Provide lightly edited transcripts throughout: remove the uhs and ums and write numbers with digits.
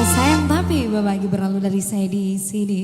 Sayang tapi Bapak lagi berlalu dari saya di sini.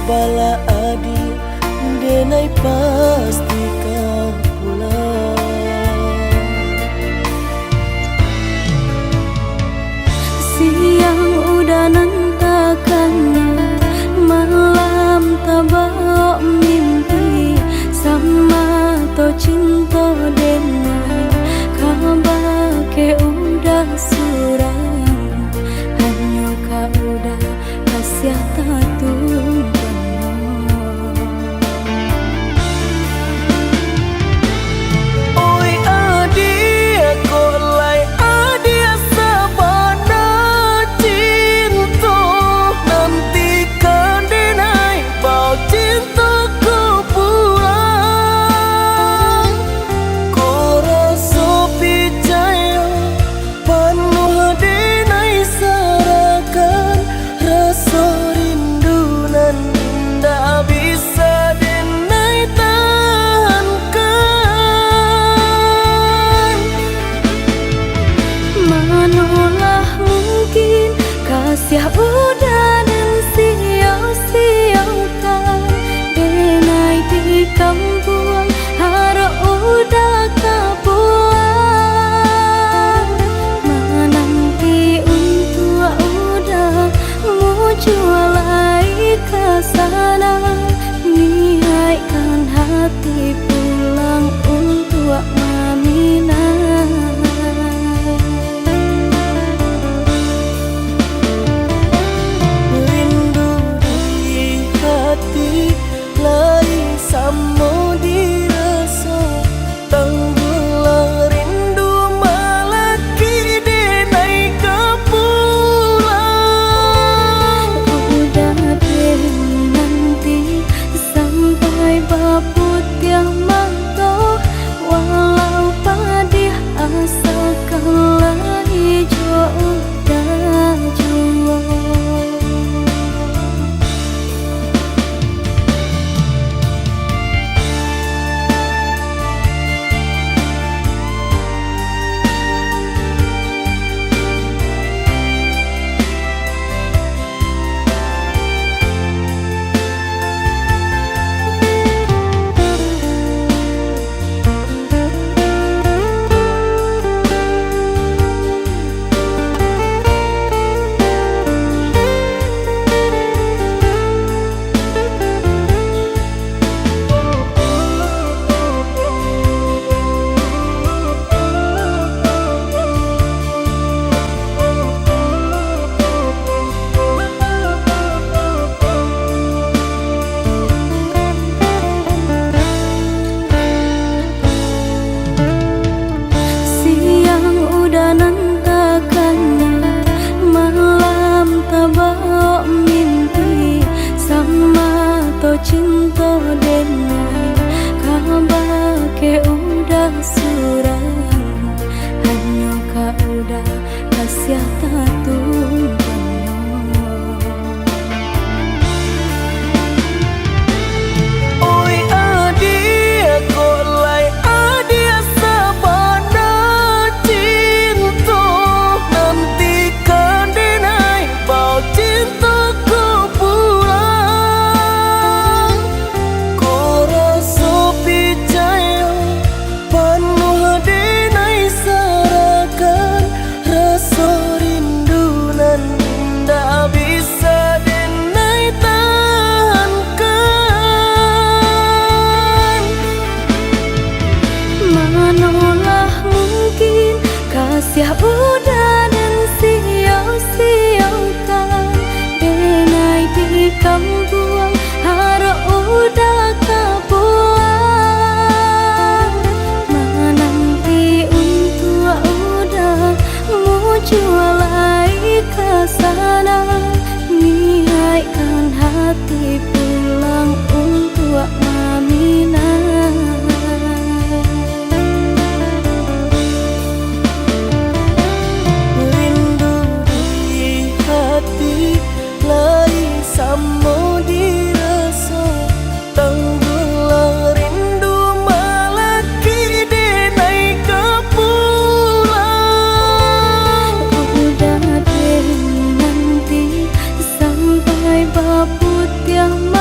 Bala adi denai pasti kau pulang. Siang udah nantakannya, malam tabak mimpi sama to cinta denai kabar ke udah surang hanya kau udah kasih tatu. Ya udah dan sia-siakan denai di kampung harap udah kabuang menanti untuk udah mau jualai ke sana niatkan hati pulang untuk Mamina. cinta dengan kabar ke udah surang, hanya kau udah kasih tatung. Manolah mungkin kasih udah dan sia-siakan, denai di kampung harap udah kebuang. Menanti untuk udah mau jualai ke sana, niatkan hati pulang untuk Mamina. Samo dirasa tenggelam rindu malaki denai kepulang. Udah deh nanti sampai baput yang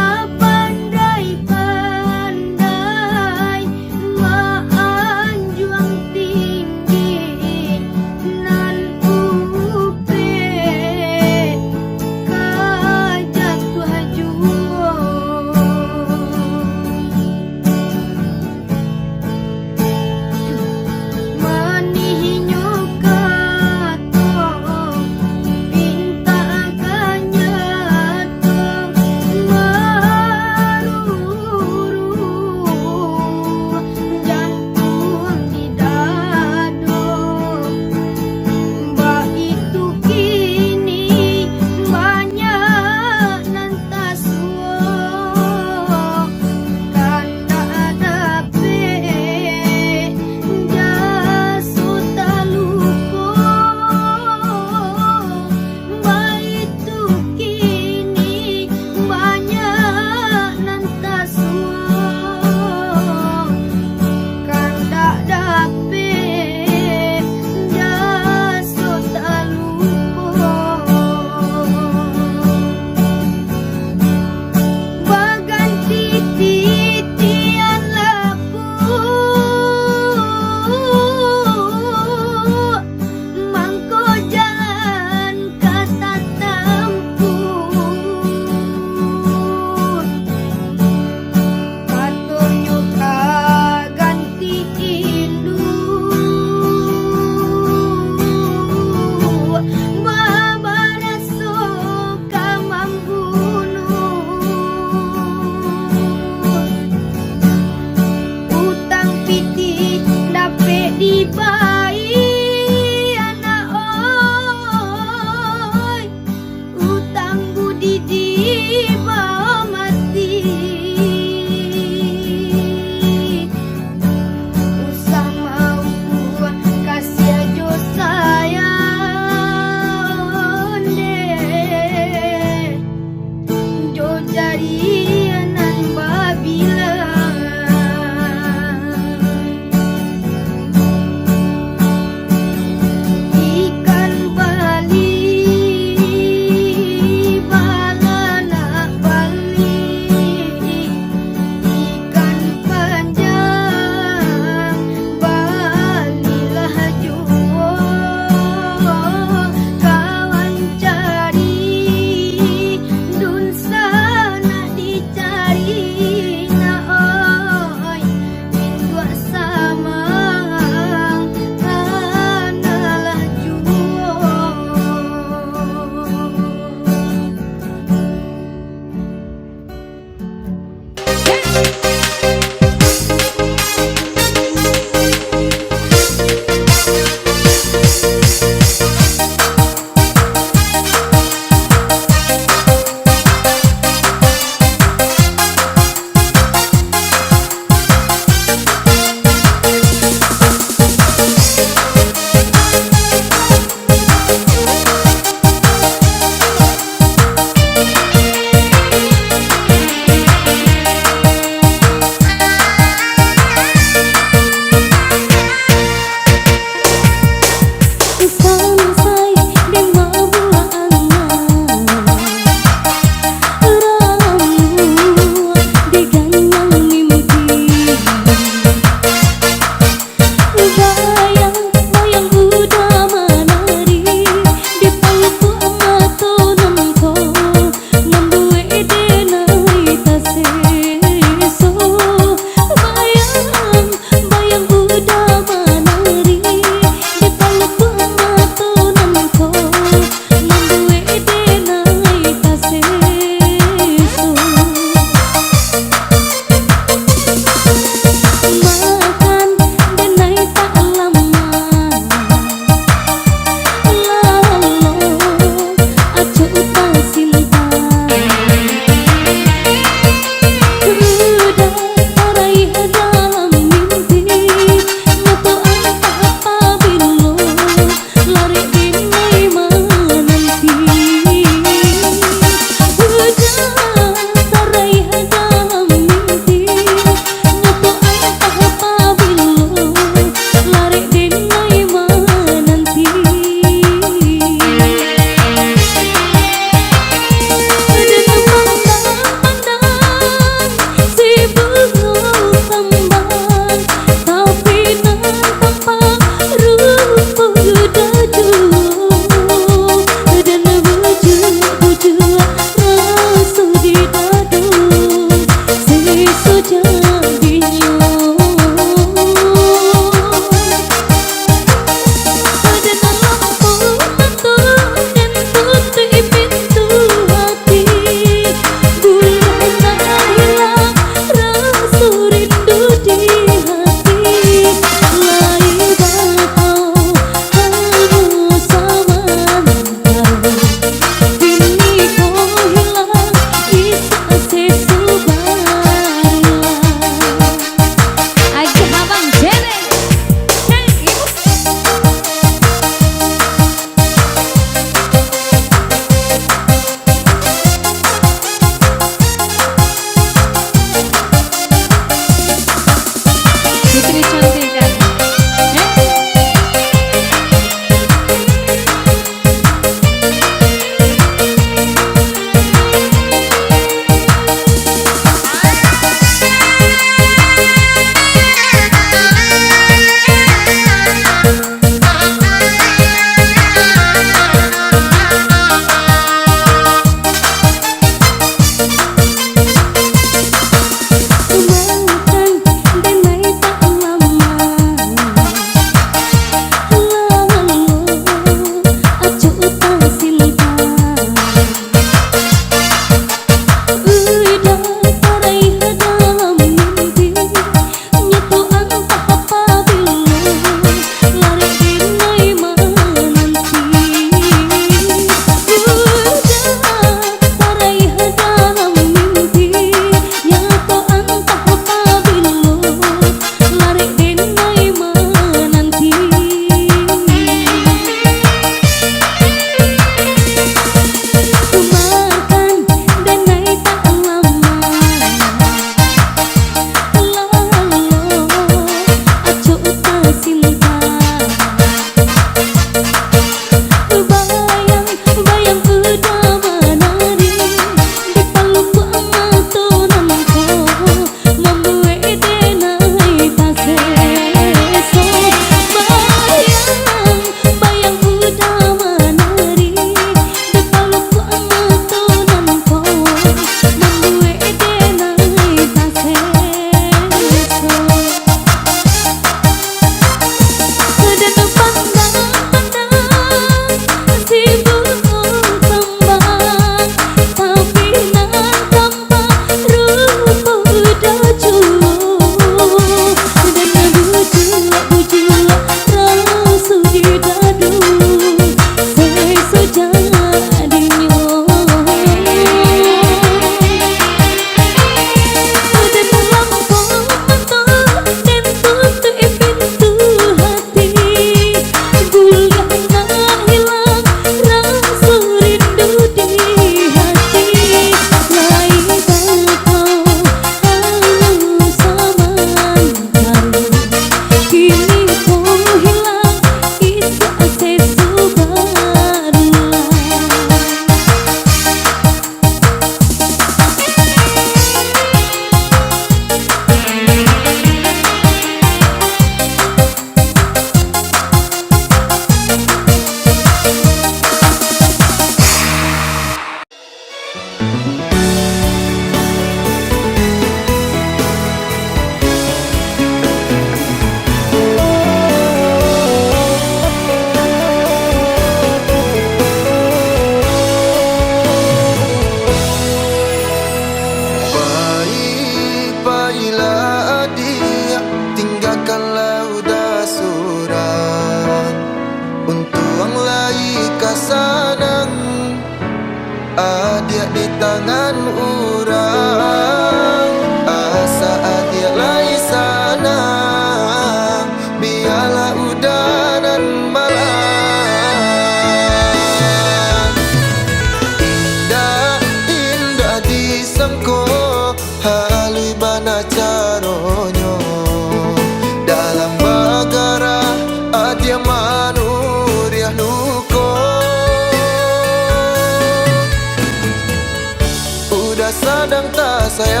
sayang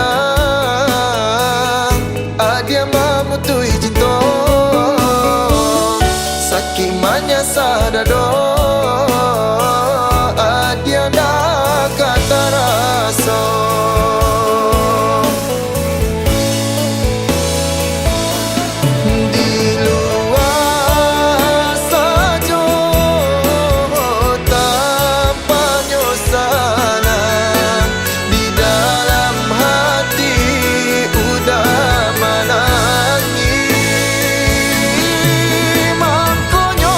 adia mamutui cinta sakimanya sadado adia dah kata rasa di luar saja tanpa nyosana di dalam hati udah menangis makanya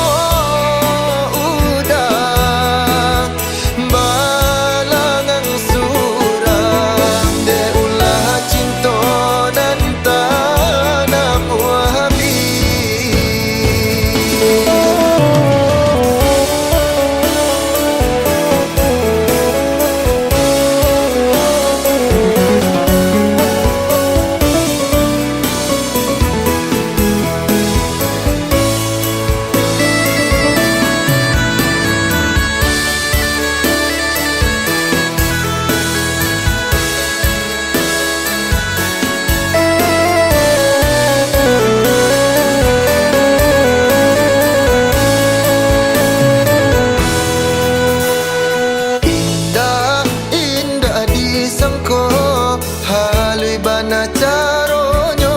udah balangan surang de ulah cinta dan tanam wahabi. Indah disangko halui bana caronyo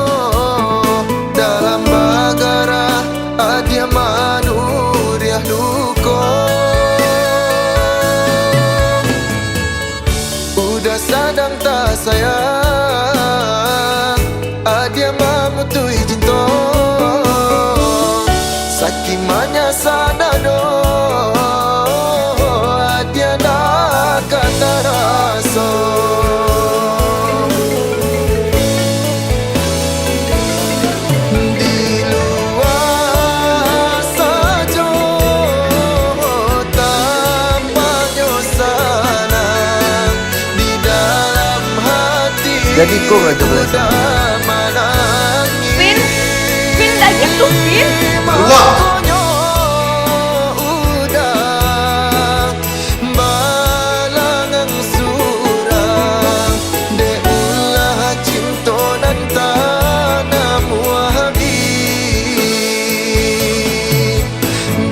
dalam bagara adia manuriah luko udah sadang tak sayang adia mamutui cinta sakimanya sadado adia dah kata rasa di luar saja tanpa nyosana di dalam hati Jadi kau raja udah berasa. menangis Vin dah gitu Vin. makanya udah balangan surang de ulah cinta dan tanam wahabi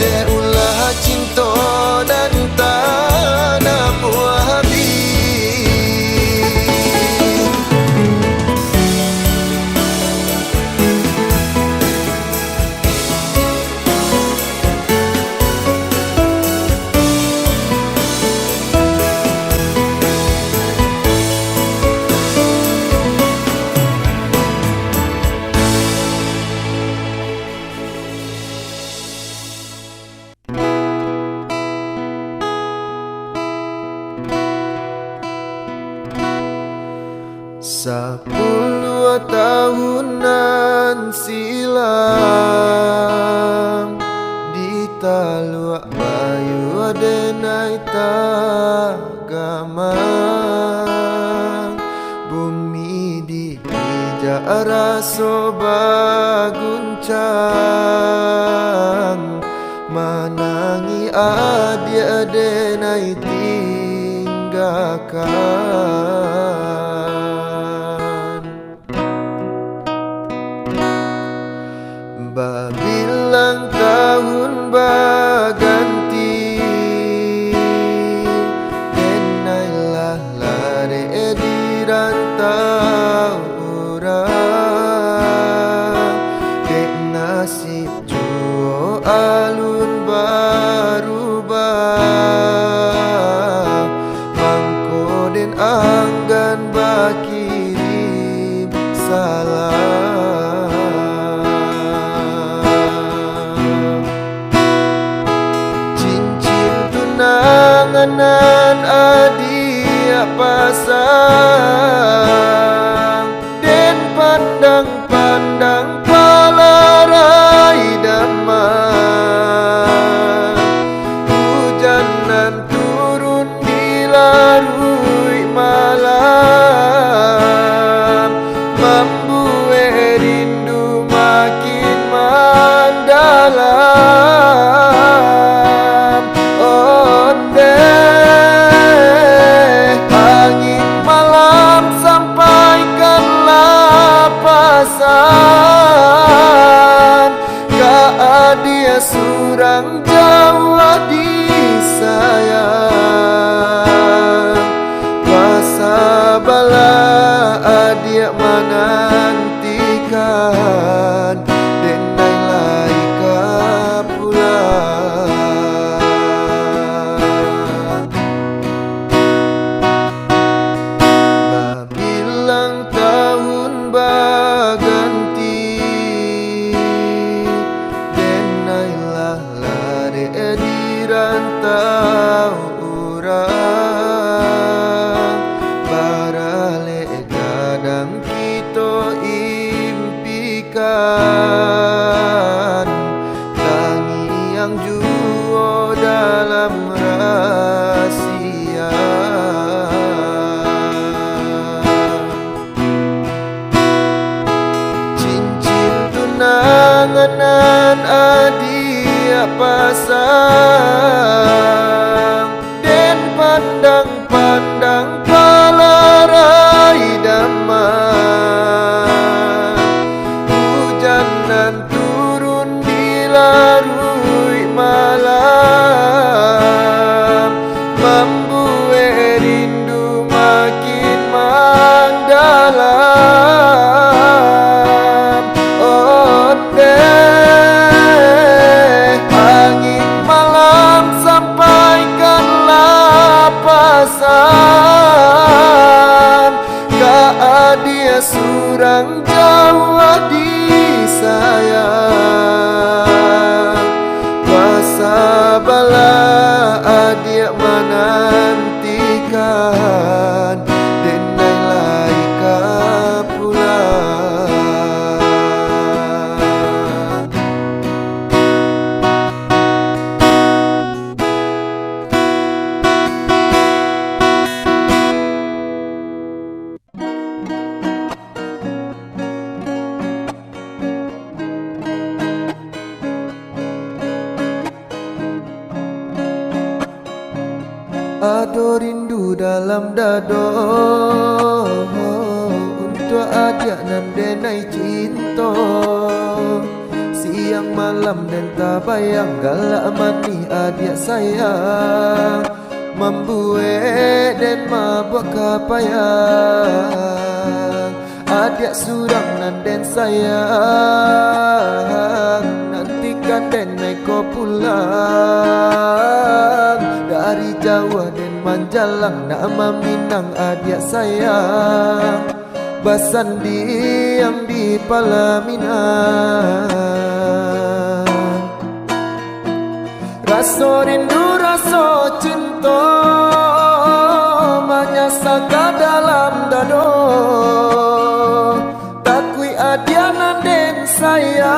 de ulah cinta dan tanam wahabi. Sepuluh tahunan silam di Taluk Bayu adenai tagamang bumi di ijara soba guncang manangi adia adenai tinggalkan babilang tahun baganti denailah lare di rantau orang dek nasib juo alun barubah mangko den anggan bakirim salam surang Jawa disayang. Masa bala adik menantikan, denai laika pulang. Bilang tahun berganti, denailah lari di rantau urang. Barale kadang kita impikan, tangi yang jua dalam rahasia. Cincin tunangan adia pasang, dan pandang-pandang palarai damai. Hujanan turun di larui malam, membuat rindu makin mendalam. Onde angin malam sampaikanlah pesan, dia surang Jawa disayang. Masa bala adik menantikan, denai laika pulang. Ado rindu dalam dado untuk adik nan denai cinta. Siang malam dan tak bayang galak mani adik sayang, membuat dan mabuk kapayang. Adik surang nan den sayang, nantikan denai ko pulang. Dari Jawa dan Manjalang nama Minang adik sayang, basandi yang di Palaminan. Rasa rindu rasa cinta menyasaka dalam dado, takui adianan den sayang,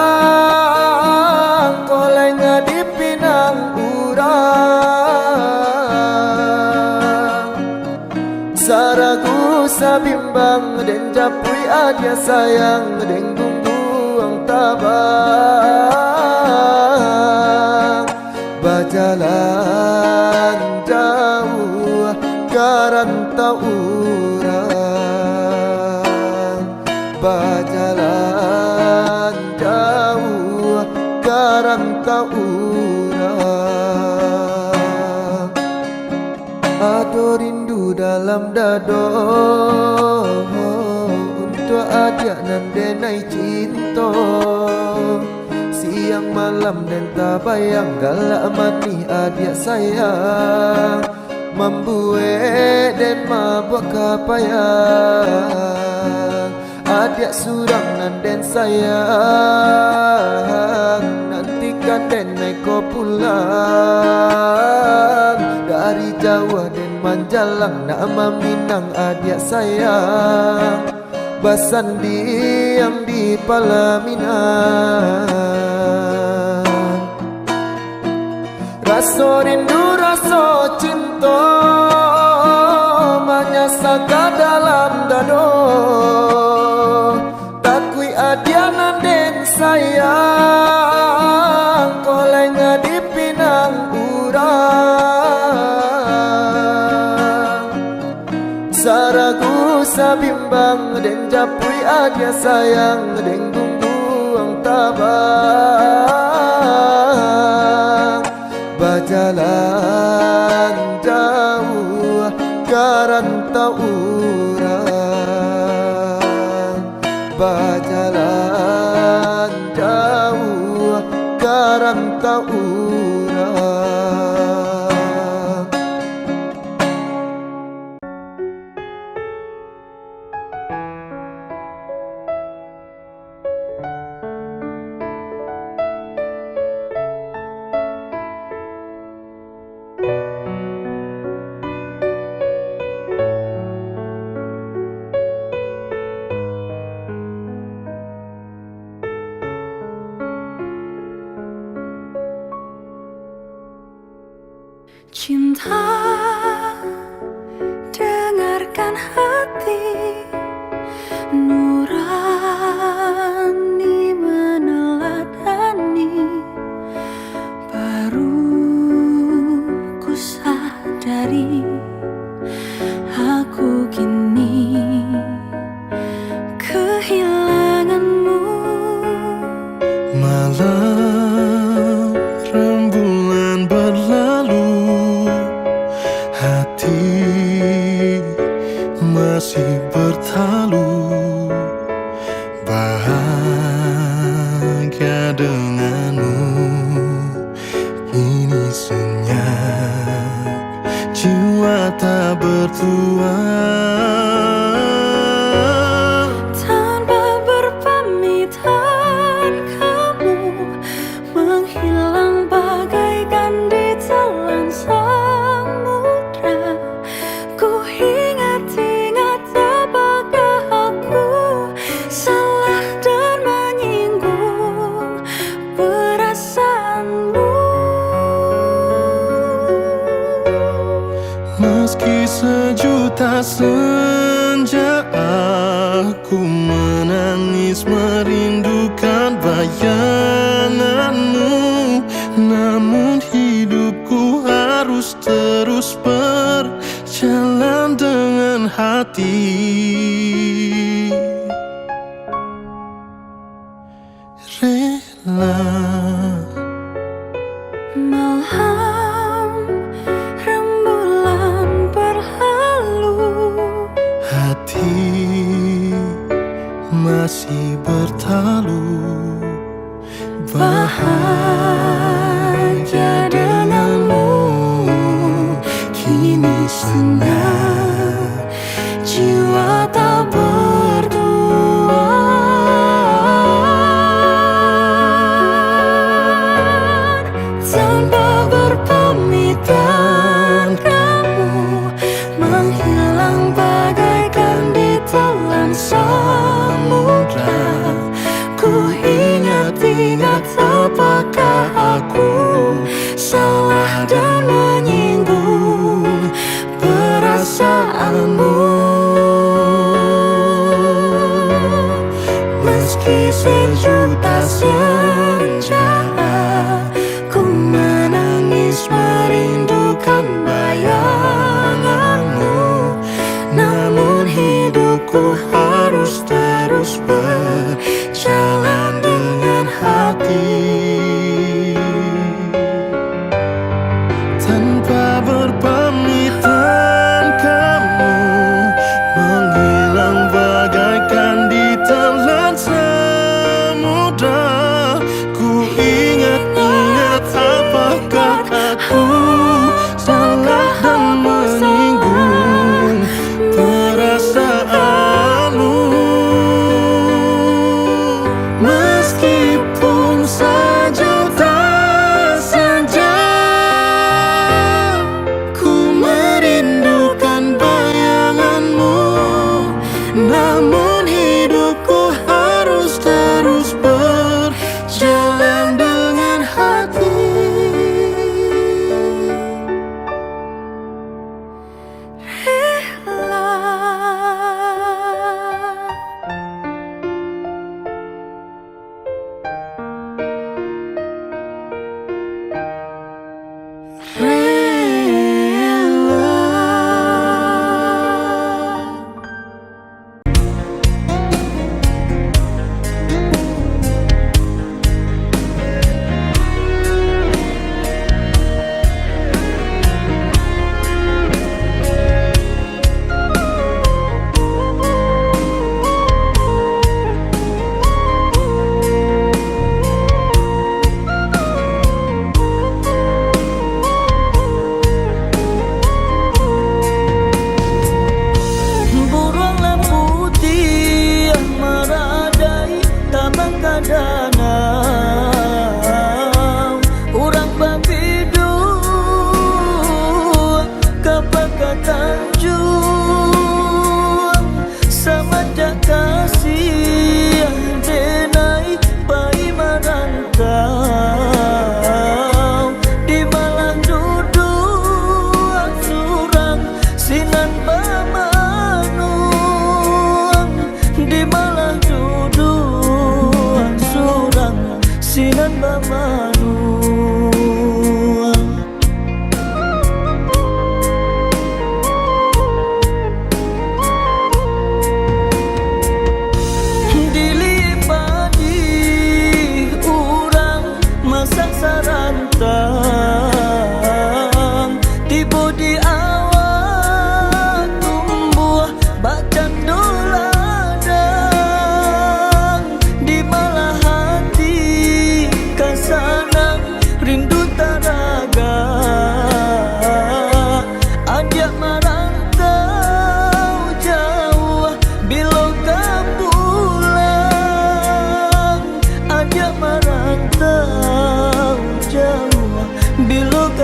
kolenga di pinang urang. Saragu sabimbang den japui adia sayang, den gungguang tabang. Bajalan jauh karantau urang, bajalan jauh karantau urang. Ado rindu dalam dado untuk adik nan denai cinta. Siang malam dan tak bayang galak mani adik sayang, membuat dan mabuk kapayang. Adik surang nan den sayang, nantikan den ko pulang. Dari Jawa dan Manjalang nama Minang adik sayang, basandi yang di Palaminan. Rasa rindu rasa cinta menyasaka dalam dado, takui adianan den sayang, kolenga di pinang urang. Saragu sabimbang den japui adia sayang, den gungguang tabang. karantau urang berjalan jauh karantau urang. Cinta, dengarkan hati nurani meneladani. Baru ku sadari aku kini kehilanganmu. Malam rembulan berlalu, hati masih bertalu. Bahagia denganmu, ini senyap jiwa tak bertuan. Tanpa berpamitan kamu menghilang bagaikan ditelan samudra. Ku ingat-ingat apakah aku salah dan menyinggung perasaanmu. Meski sejuta senja aku menangis merindukan bayanganmu, namun hidupku harus terus berjalan dengan hati. Rela Malam rembulan berlalu, hati masih bertalu. bahagia denganmu, kini senyap jiwa tak bertuan. Tanpa berpamitan kamu menghilang bagaikan ditelan samudra. Ku ingat-ingat apakah aku salah dan menyinggung perasaanmu. Meski sejuta senja ku menangis merindukan bayanganmu, namun hidupku harus terus berjalan dengan hati. Tanpa berpamitan kamu menghilang bagaikan ditelan samudra. Ku ingat-ingat apakah aku salah dan menyinggung perasaanmu. Meskipun sejuta senja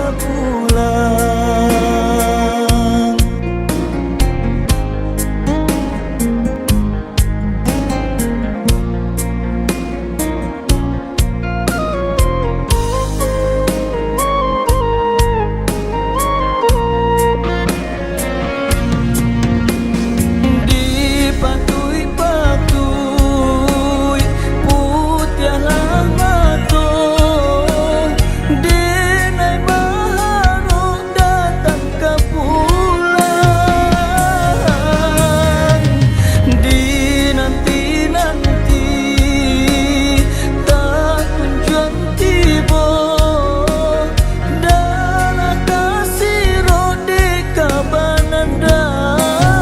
kau pulang. Dipatui-patui putiah lamato, denai maharo datang ke pulang. Dinanti-nanti tak kunjung tiba, darah kasih rode kabanan datang.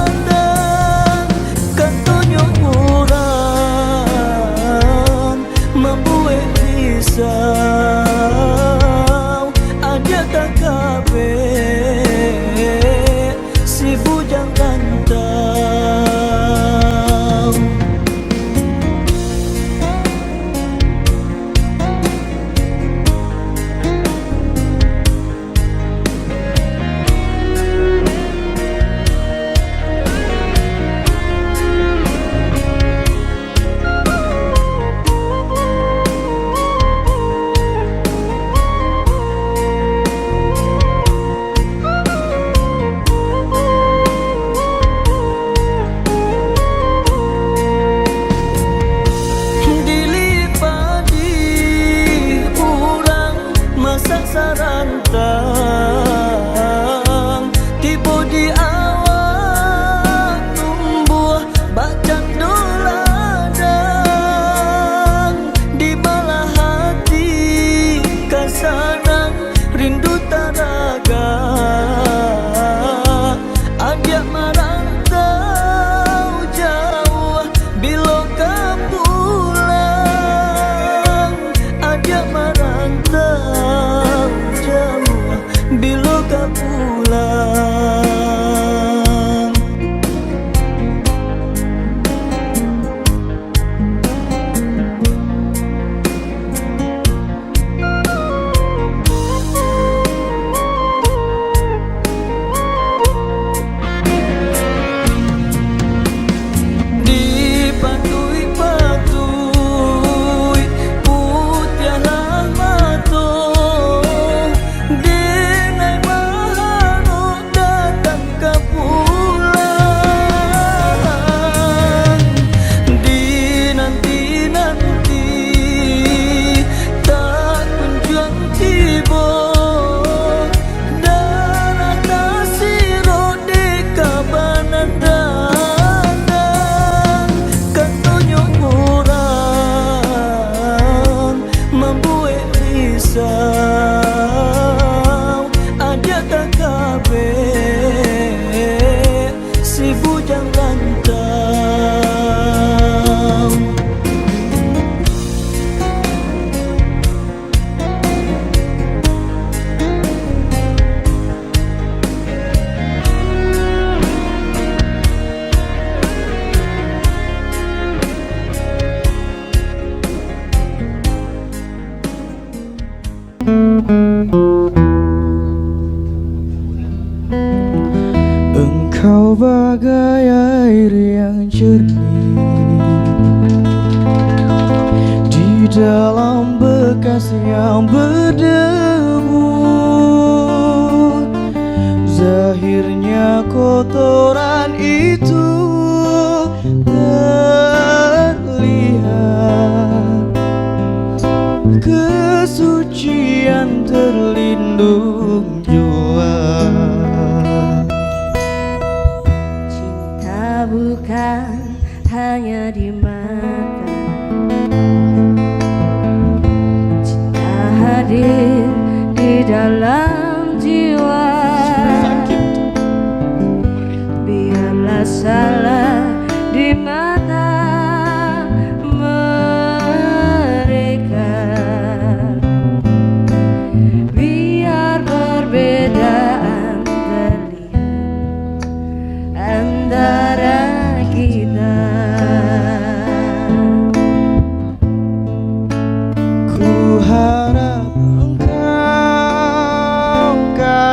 Kantonyo kurang membuat risau, aja tak kabe si bujang rantau. Dilipadi urang masa sarantang, tiba di awal tumbuh bacang doladang. Di malah hati kasanang rindu taraga, adia marantau jauh bila kau pulang. Adia marantau jauh bila kau pulang. Dipatui-patui putiah lamato, denai maharo datang ke pulang. Dinanti-nanti tak kunjung tiba, darah kasih rode kabanan datang. Kantonyo kurang membuat risau, aja tak kabe si bujang rantau. Engkau bagai air yang jernih di dalam bekas yang berdebu. Zahirnya kotoran itu terlihat, kesucian terlindung jua. Cinta bukan hanya di mata, cinta hadir di dalam jiwa. Biarlah salah di mata mereka, biar berbeda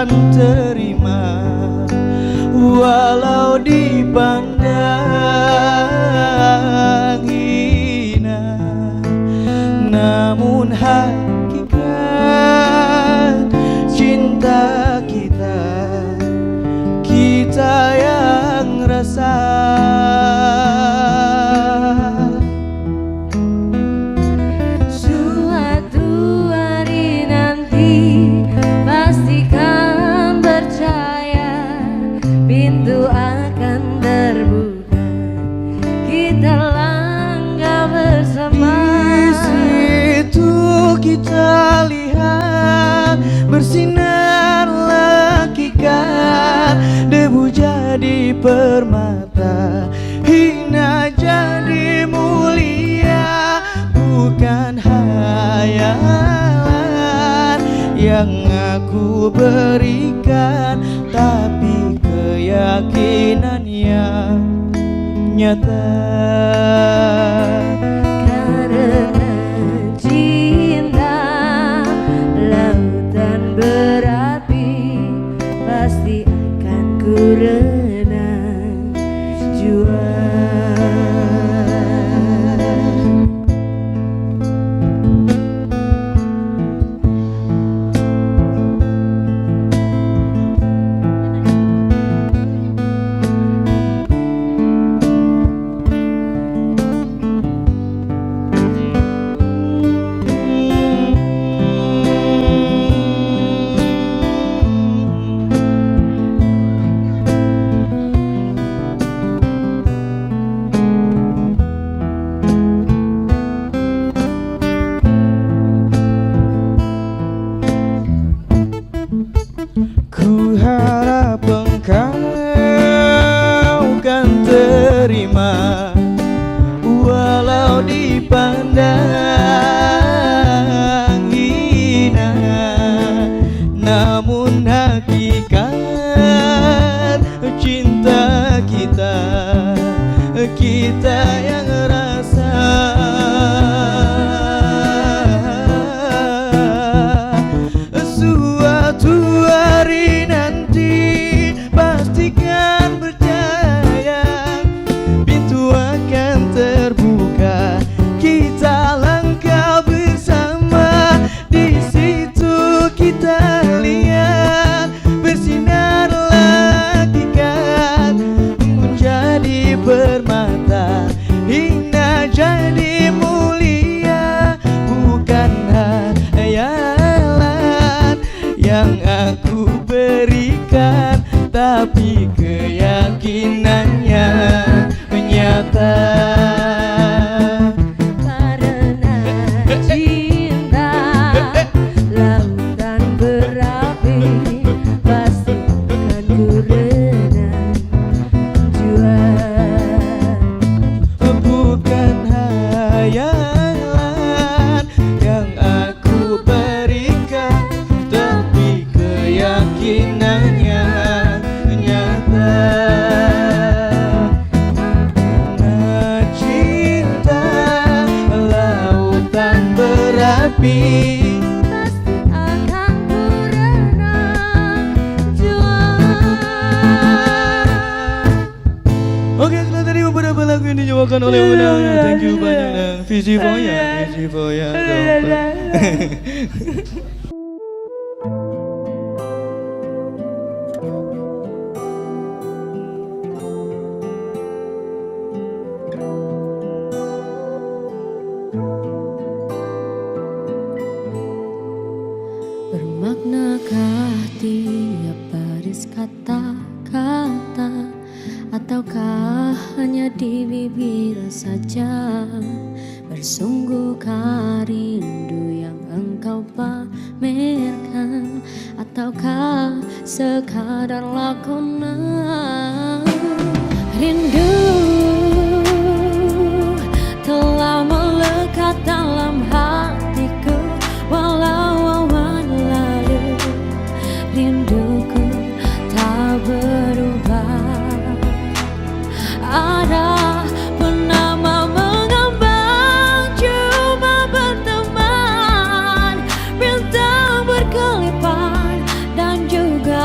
akan terima walau dipandang hina. Namun hakikat cinta kita yang rasa. Suatu hari nanti pastikan percaya, pintu akan terbuka, kita langkah bersama. Di situ kita lihat bersinar hakikat, debu jadi permata, hina jadi mulia. Bukan hayalan yang aku berikan, tapi keyakinan yang nyata. Karena cinta lautan berapi, pasti akan ku renang jua. Ku harap engkau kan terima walau dipandang hina. Namun hakikat cinta kita yang rasa. Suatu hari nanti pastikan percaya, pintu akan terbuka, kita langkah bersama. Di situ kita lihat bersinar hakikat, menjadi permata, hina jadi mulia. Bukan hayalan yang aku berikan, tapi keyakinannya nyata. Karena cinta lautan berapi, pasti akan ku renang jua. Bukan hayalan yang aku berikan, tapi keyakinannya nyata. Karena cinta lautan berapi, Pasti akan ku renang jua. Oke, setelah tadi beberapa lagu yang dibawakan oleh Unang. Thank you banyak Nang. Visi Foya Bermaknakah tiap baris kata-kata, ataukah hanya di bibir saja? Bersungguhkah rindu yang engkau pamerkan, ataukah sekadar lakonan? Rindu telah melekat dalam hatiku, walau awan lalu rinduku tak berubah. Ada penama mengambang, cuma berteman, bintang berkelipan dan juga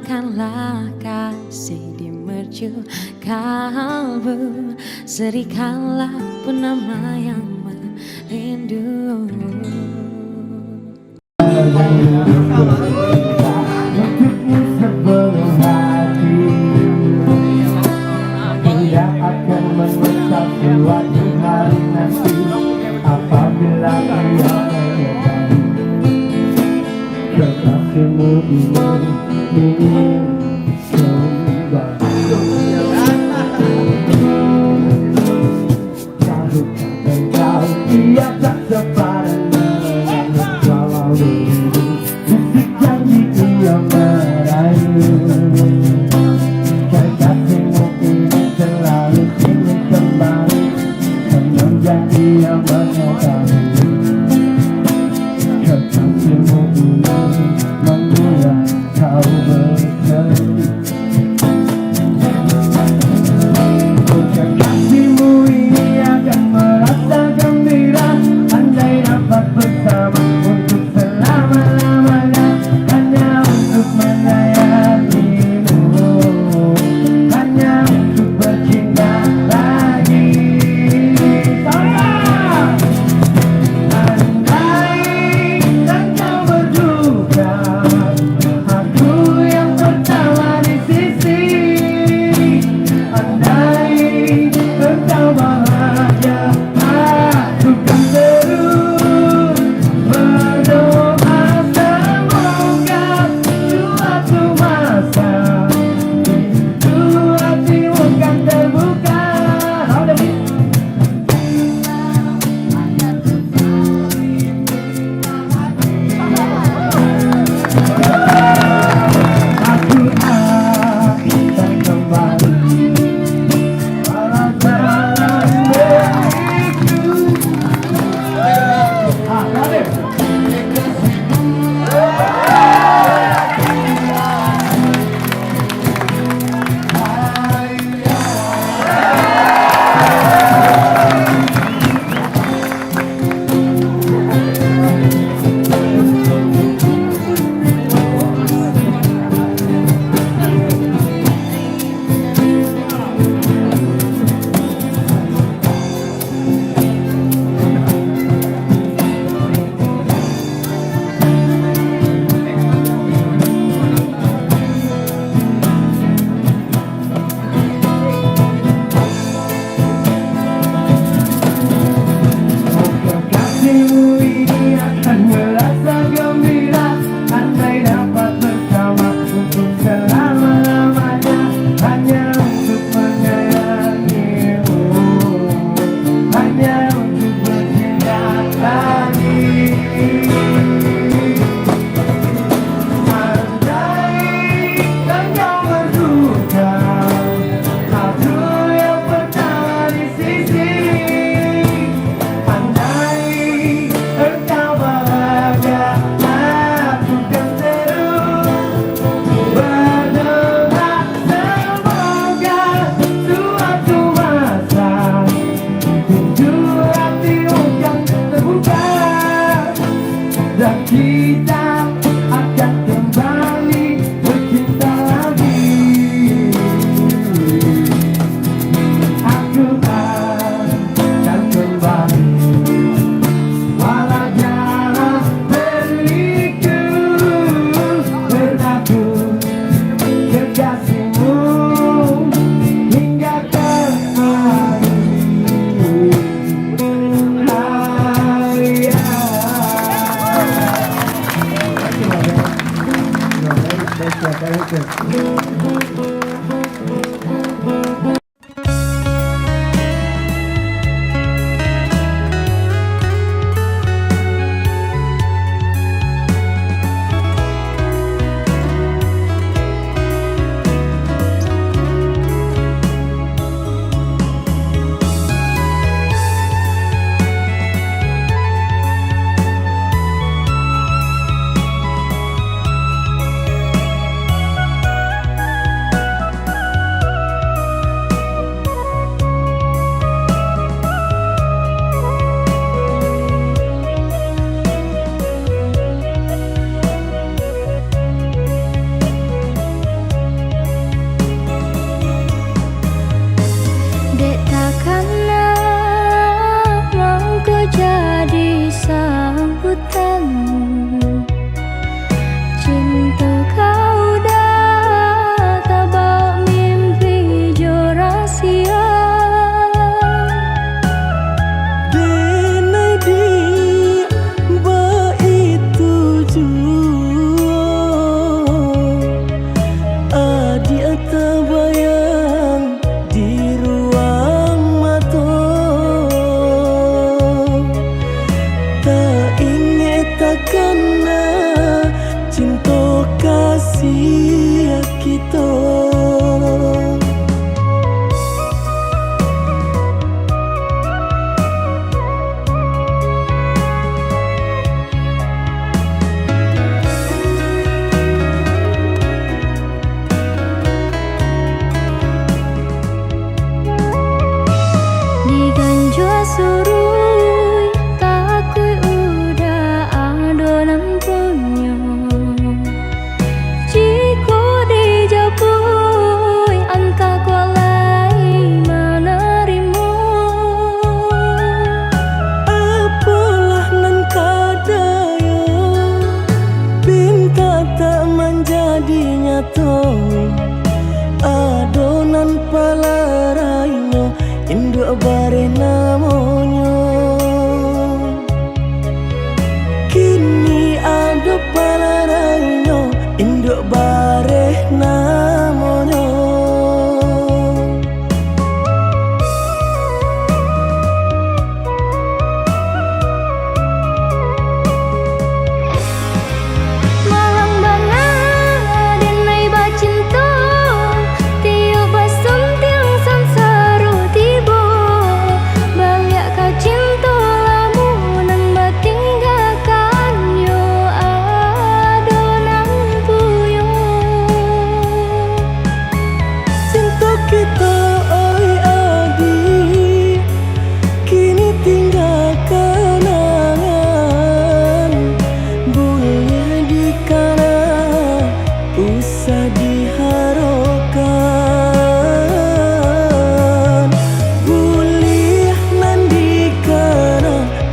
Biarkanlah kasih di mercu kalbu, serikanlah purnama yang merindu. Tidak akan menyesal suatu hari nanti apabila ia menyadari kekasihmu ingin kembali. Tahukah engkau ia tak sepadan walau rindu bisik janji ia merayu. Kekasihmu ini selalu ingin kembali semenjak ia menyadari kekasihmu ini membuat kau bersedih. Kekasihmu ini akan merasa gembira andai dapat bersama untuk selama-lamanya, hanya untuk menyayangimu, hanya untuk bercinta lagi. Tolong!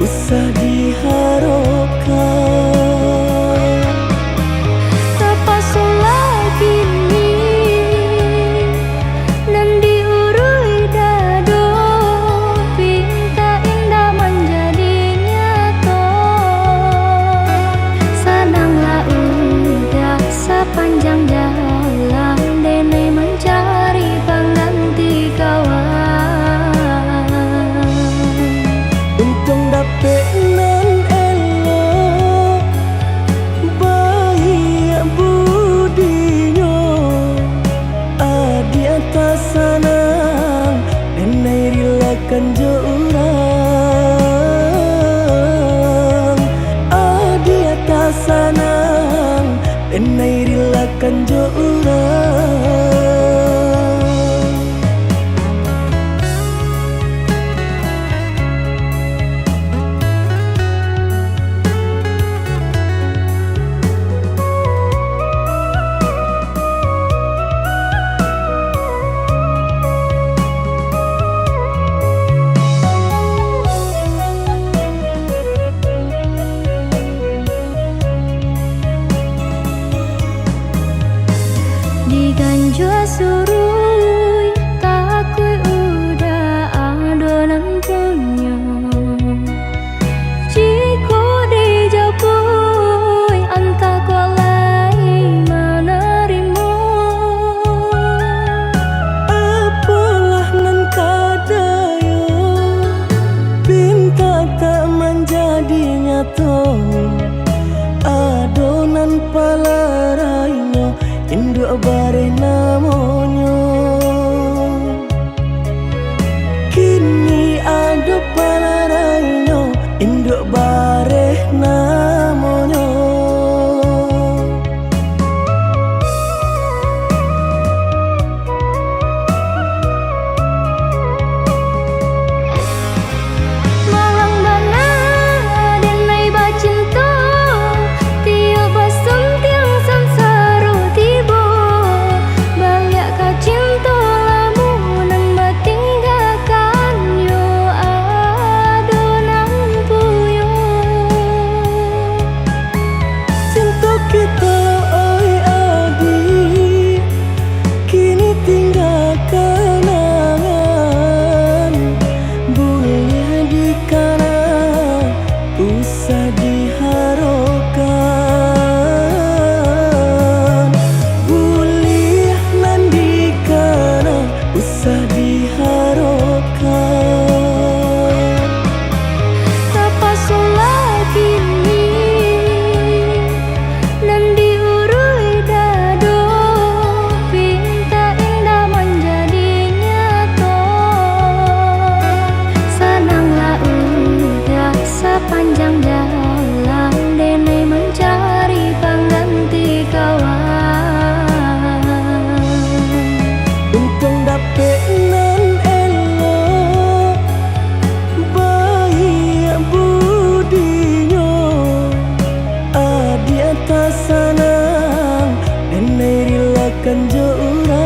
usah diharapkan. Terpaksa lagi nih dan diurui dado, pinta indah menjadi nyata. Senanglah udah sepanjang jalan dene mencari pengganti kawan. Untung dapet nan elok, baik budinya, di atas sana enai rilakan jo orang. Di atas sana enai rilakan jo orang. Diganjur surui takui udah adonan punya. Jika dijapui entah kualai menerima. Apalah nan kadaya, pinta tak menjadi nyata. Adonan palarainya induk bareh namanya. Kini ada palarainya induk bareh namanya. Malang bana denai bacinta, tiap basem tiang samsara tiba. Balik ka cinta lamunan batinggalkan yo adonan puyo. Cinta kita oi adi, kini tinggal kenangan. Boleh dikana usah diharapkan. Boleh nan dikana usah diharapkan. Terpaksa lagi nih dan diurui dado, pinta indah menjadi nyata. Senanglah udah sepanjang jalan dene mencari pengganti kawan. Untung dapet nan elok, baik budinya, di atas sana enai rilakan jo orang.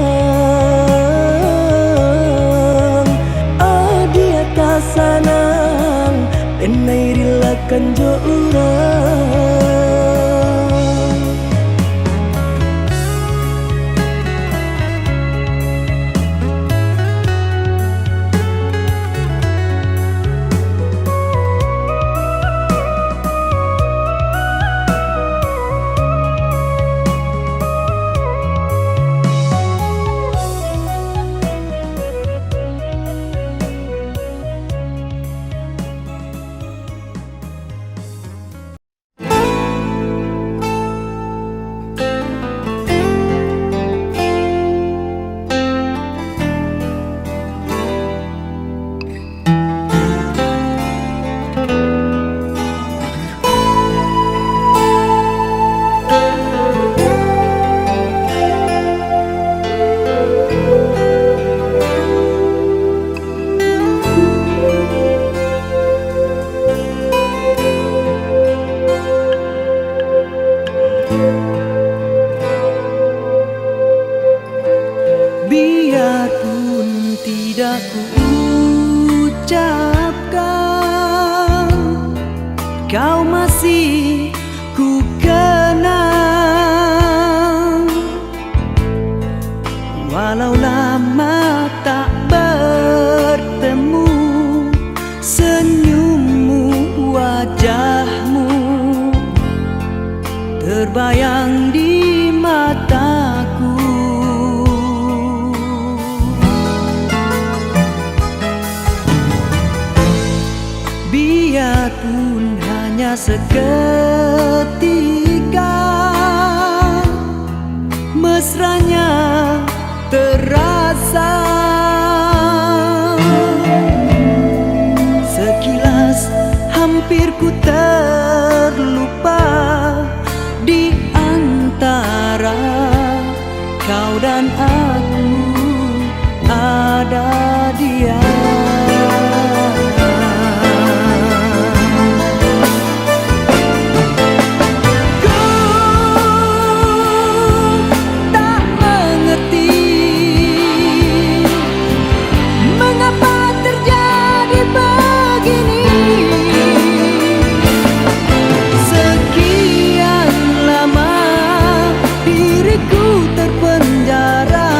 Di atas sana enai rilakan jo orang. kau masih ku kenang. Walau lama tak bertemu, senyummu, wajahmu terbayang di mataku. Biarpun hanya seketika, mesranya terasa. Sekilas hampir ku terlupa di antara kau dan aku ada dia. Sekian lama diriku terpenjara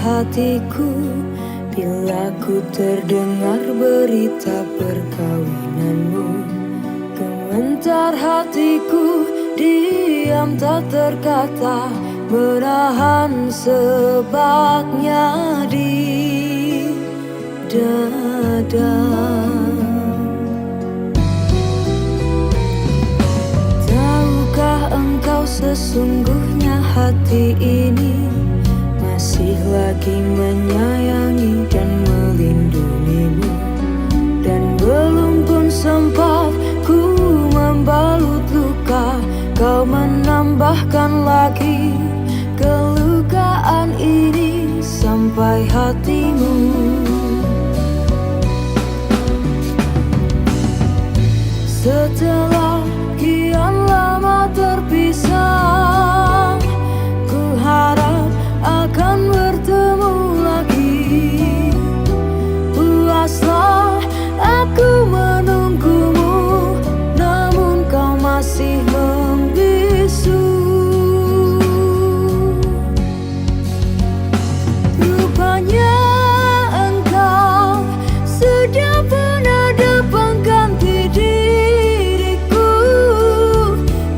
hatiku bila ku terdengar berita perkawinanmu. Gementar hatiku, diam tak terkata, menahan sebabnya di dada. Tahukah engkau sesungguhnya hati ini masih lagi menyayangi dan melindungimu, dan belum pun sempat ku membalut luka, kau menambahkan lagi kelukaan ini sampai hatimu. Setelah kian lama terpisah, ku harap akan bertemu lagi. Puaslah aku menunggumu, namun kau masih membisu. Rupanya engkau sudah pun ada pengganti diriku.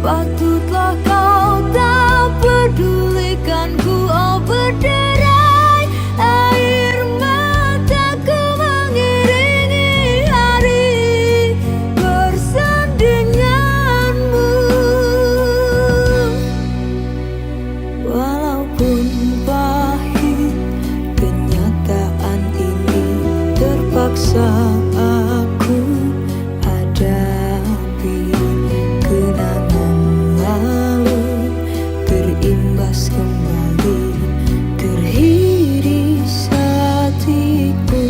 Patutlah kau tak pedulikanku, oh berderai air mataku mengiringi hari bersandinganmu. Walaupun pahit kenyataan ini, terpaksa aku hadapi. Kenangan lalu terimbas kembali, terhiris hatiku.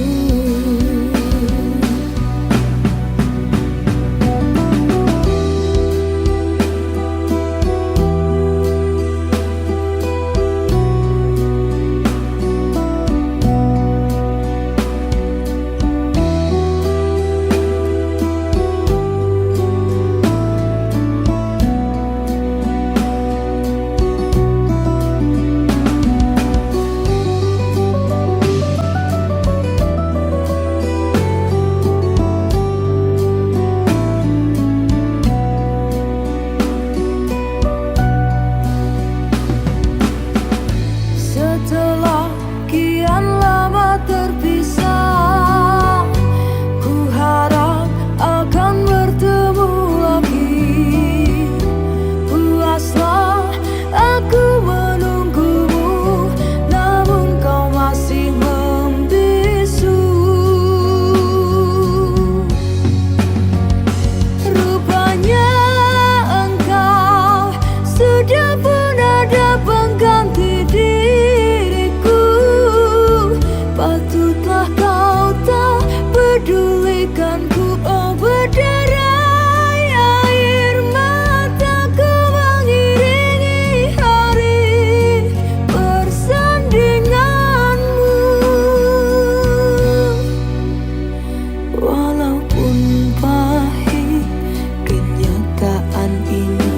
Setelah kian lama terpisah, ku harap akan bertemu lagi. Puaslah aku menunggumu, namun kau masih membisu. Rupanya engkau sudah pun ada pengganti diriku. Patutlah kau tak pedulikanku, oh berderai air mataku mengiringi hari bersandinganmu. Walaupun pahit kenyataan ini,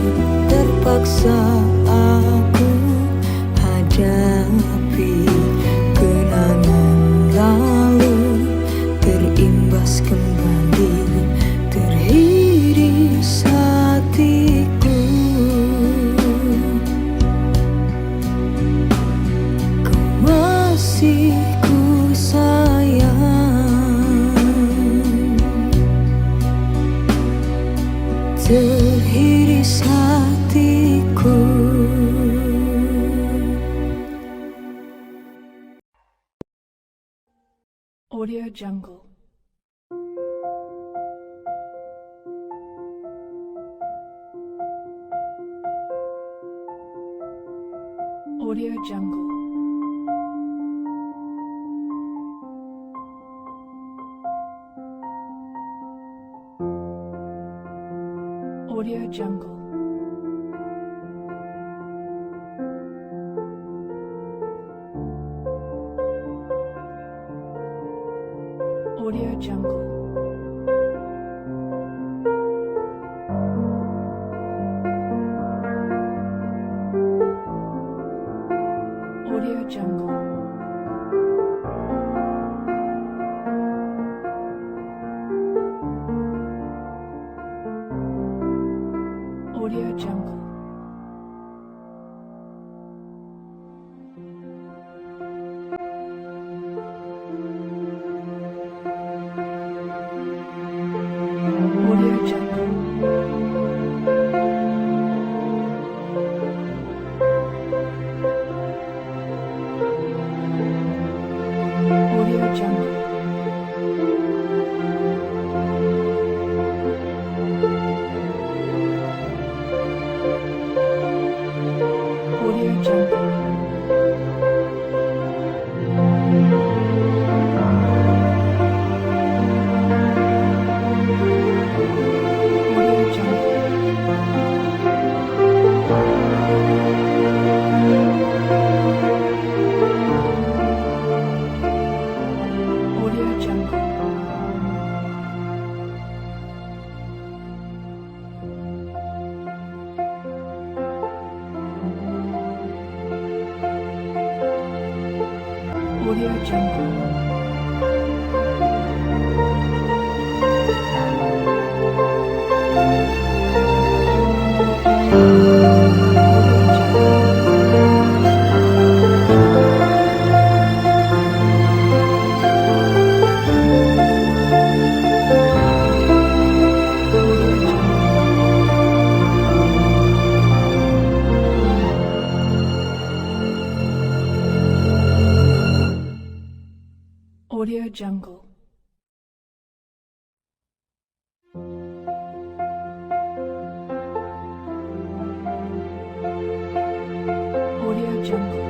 terpaksa aku hadapi. Kenangan lalu terimbas kembali, terhiris hatiku. Kau masih ku sayang, terhiris hatiku. Audio Jungle. Audio Jungle. Audio Jungle. Audio Jungle. Audio Jungle. Jungle. Audio Jungle. Audio Jungle. Audio Jungle. Audio Jungle. Audio Jungle. Audio Jungle.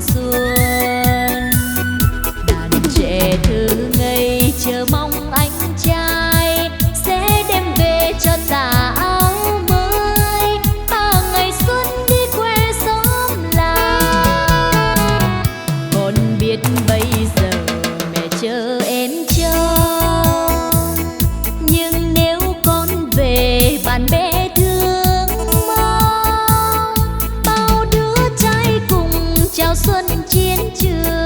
xuân. Đàn trẻ thơ ngây chờ mong anh trai sẽ đem về cho tà áo mới. Ta ngày xuân đi quê xóm làng, con biết bây giờ mẹ chờ em trông. Nhưng nếu con về bạn bè thương mong, bao đứa trai cùng chào xuân chiến trường.